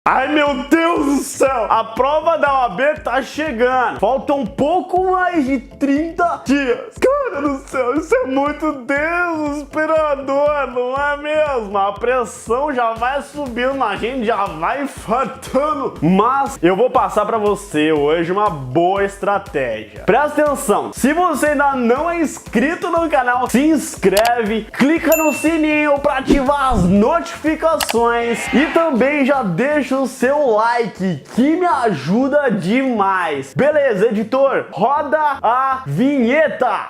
Ai, meu Deus do céu! A prova da OAB tá chegando. Faltam um pouco mais de 30 dias. Cara do céu, isso é muito desesperador, não é mesmo? A pressão já vai subindo, a gente já vai infartando. Mas eu vou passar pra você hoje uma boa estratégia. Presta atenção, se você ainda não é inscrito no canal, se inscreve, clica no sininho pra ativar as notificações e também já deixa o seu like, que me ajuda demais. Beleza, editor? Roda a vinheta!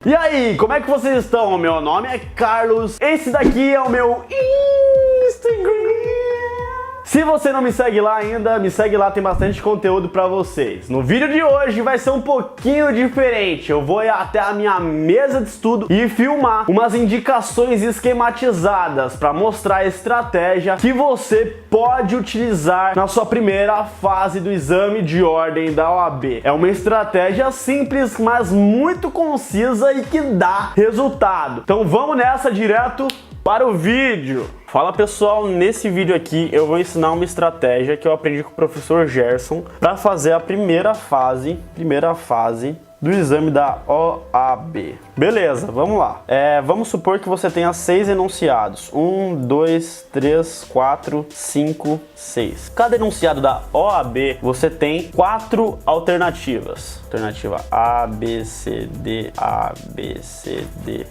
E aí, como é que vocês estão? Meu nome é Carlos, esse daqui é o meu Instagram. Se você não me segue lá ainda, me segue lá, tem bastante conteúdo pra vocês. No vídeo de hoje vai ser um pouquinho diferente. Eu vou ir até a minha mesa de estudo e filmar umas indicações esquematizadas para mostrar a estratégia que você pode utilizar na sua primeira fase do exame de ordem da OAB. É uma estratégia simples, mas muito concisa e que dá resultado. Então vamos nessa direto para o vídeo. Fala pessoal, nesse vídeo aqui eu vou ensinar uma estratégia que eu aprendi com o professor Gerson para fazer a primeira fase do exame da OAB. Beleza, vamos lá. Vamos supor que você tenha 6 enunciados. 1, 2, 3, 4, 5, 6. Cada enunciado da OAB você tem 4 alternativas. Alternativa A, B, C, D, A, B, C, D.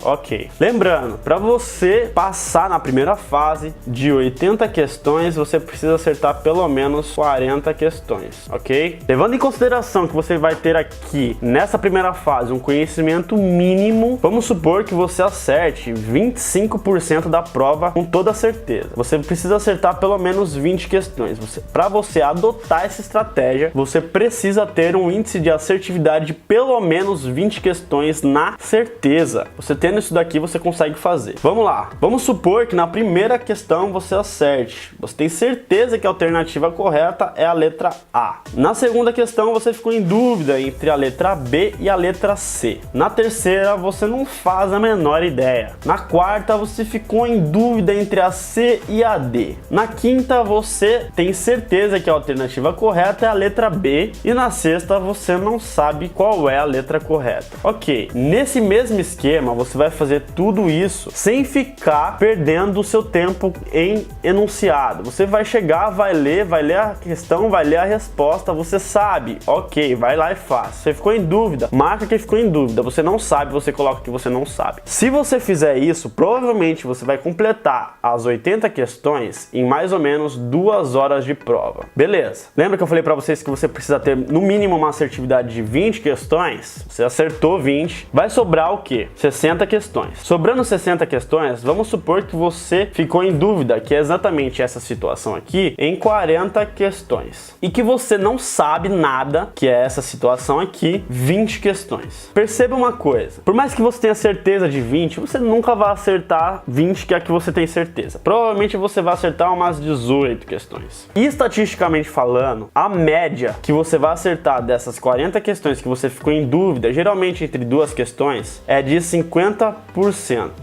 Ok. Lembrando, para você passar na primeira fase de 80 questões, você precisa acertar pelo menos 40 questões, ok? Levando em consideração que você vai ter aqui, nessa primeira fase, um conhecimento mínimo, vamos supor que você acerte 25% da prova com toda certeza. Você precisa acertar pelo menos 20 questões. Para você adotar essa estratégia, você precisa ter um índice de assertividade de pelo menos 20 questões na certeza. Você tendo isso daqui, você consegue fazer. Vamos lá. Vamos supor que na primeira questão você acerte. Você tem certeza que a alternativa correta é a letra A. Na segunda questão você ficou em dúvida entre a letra B e a letra C. Na terceira você não faz a menor ideia. Na quarta você ficou em dúvida entre a C e a D. Na quinta você tem certeza que a alternativa correta é a letra B. E na sexta você não sabe qual é a letra correta. Ok, nesse mesmo esquema você vai fazer tudo isso sem ficar perdendo o seu tempo em enunciado. Você vai chegar, vai ler a questão, vai ler a resposta, você sabe, ok, vai lá e faz. Você ficou em dúvida, marca que ficou em dúvida. Você não sabe, você coloca que você não sabe. Se você fizer isso, provavelmente você vai completar as 80 questões em mais ou menos 2 horas de prova. Beleza. Lembra que eu falei pra vocês que você precisa ter no mínimo uma assertividade de 20 questões? Você acertou 20, vai sobrar o quê? 60 questões. Sobrando 60 questões, vamos supor que você ficou em dúvida, que é exatamente essa situação aqui, em 40 questões. E que você não sabe nada, que é essa situação aqui, 20 questões. Perceba uma coisa, por mais que você tenha certeza de 20, você nunca vai acertar 20 que é a que você tem certeza. Provavelmente você vai acertar umas 18 questões. E estatisticamente falando, a média que você vai acertar dessas 40 questões que você ficou em dúvida, geralmente entre duas questões, é de 50%.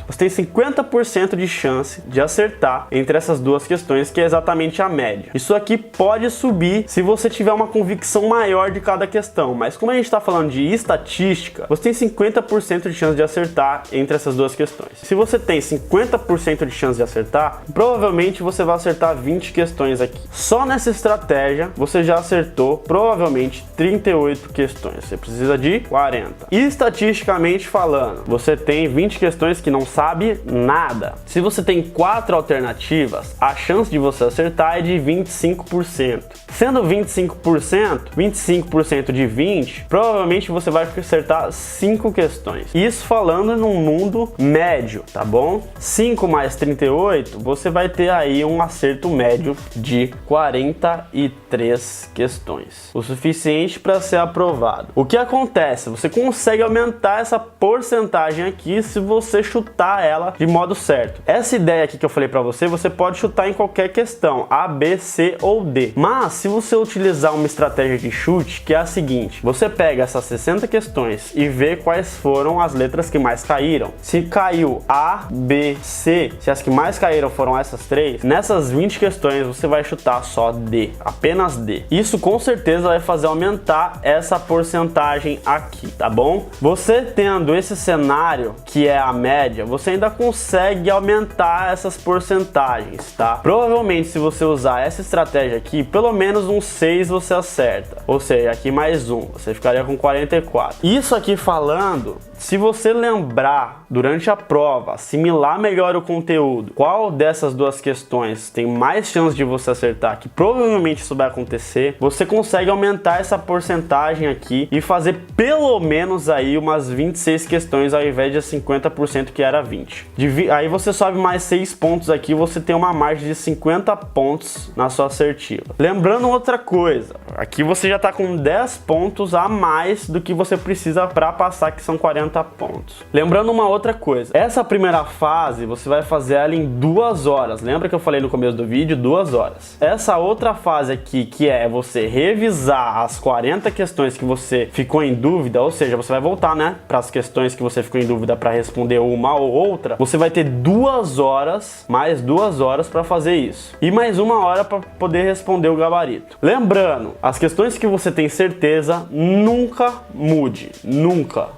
Você tem 50% de chance de acertar entre essas duas questões, que é exatamente a média. Isso aqui pode subir se você tiver uma convicção maior de cada questão, mas como a gente está falando de estatística, você tem 50% de chance de acertar entre essas duas questões. Se você tem 50% de chance de acertar, provavelmente você vai acertar 20 questões aqui. Só nessa estratégia, você já acertou provavelmente 38 questões. Você precisa de 40. E estatisticamente falando, você tem 20 questões que não sabe nada. Se você tem 4 alternativas, a chance de você acertar é de 25%. Sendo 25% de 20, provavelmente você vai acertar 5 questões. Isso falando num mundo médio, tá bom? 5 mais 38, você vai ter aí um acerto médio de 43 questões. O suficiente para ser aprovado. O que acontece? Você consegue aumentar essa porcentagem aqui se você chutar ela de modo certo. Essa ideia aqui que eu falei para você pode chutar em qualquer questão, A, B, C ou D. Mas se você utilizar uma uma estratégia de chute que é a seguinte: você pega essas 60 questões e vê quais foram as letras que mais caíram. Se caiu A, B, C, se as que mais caíram foram essas três, nessas 20 questões você vai chutar só D, apenas D. Isso com certeza vai fazer aumentar essa porcentagem aqui, tá bom? Você tendo esse cenário, que é a média, você ainda consegue aumentar essas porcentagens, tá? Provavelmente, se você usar essa estratégia aqui, pelo menos uns 6 você acerta. Ou seja, aqui mais um, você ficaria com 44. Isso aqui falando, se você lembrar durante a prova, assimilar melhor o conteúdo, qual dessas duas questões tem mais chance de você acertar, que provavelmente isso vai acontecer, você consegue aumentar essa porcentagem aqui e fazer pelo menos aí umas 26 questões ao invés de 50% que era 20. Aí você sobe mais 6 pontos aqui, você tem uma margem de 50 pontos na sua assertiva. Lembrando outra coisa, aqui você já está com 10 pontos a mais do que você precisa para passar, que são 40 pontos. Lembrando uma outra coisa, essa primeira fase você vai fazer ela em 2 horas. Lembra que eu falei no começo do vídeo? 2 horas. Essa outra fase aqui, que é você revisar as 40 questões que você ficou em dúvida, ou seja, você vai voltar, né, para as questões que você ficou em dúvida para responder uma ou outra, você vai ter 2 horas, mais 2 horas para fazer isso. E mais 1 hora para poder responder o gabarito. Lembrando, as questões que você tem certeza, nunca mude. Nunca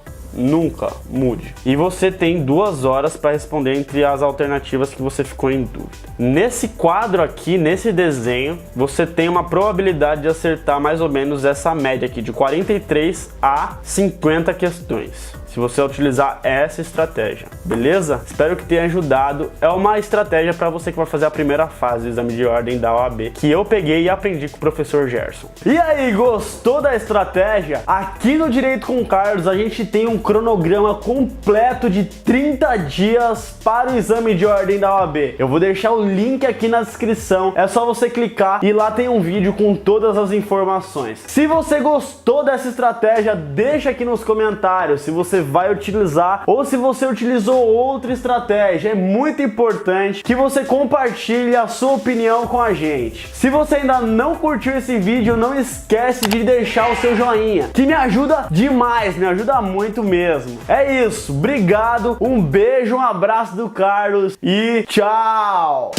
mude. E você tem 2 horas para responder entre as alternativas que você ficou em dúvida. Nesse quadro aqui, nesse desenho, você tem uma probabilidade de acertar mais ou menos essa média aqui, de 43 a 50 questões, se você utilizar essa estratégia, beleza? Espero que tenha ajudado. É uma estratégia para você que vai fazer a primeira fase do exame de ordem da OAB, que eu peguei e aprendi com o professor Gerson. E aí, gostou da estratégia? Aqui no Direito com Carlos a gente tem um cronograma completo de 30 dias para o exame de ordem da OAB. Eu vou deixar o link aqui na descrição, é só você clicar e lá tem um vídeo com todas as informações. Se você gostou dessa estratégia, deixa aqui nos comentários se você vai utilizar ou se você utilizou outra estratégia. É muito importante que você compartilhe a sua opinião com a gente. Se você ainda não curtiu esse vídeo, não esquece de deixar o seu joinha, que me ajuda demais, me ajuda muito mesmo. É isso, obrigado, um beijo, um abraço do Carlos e tchau!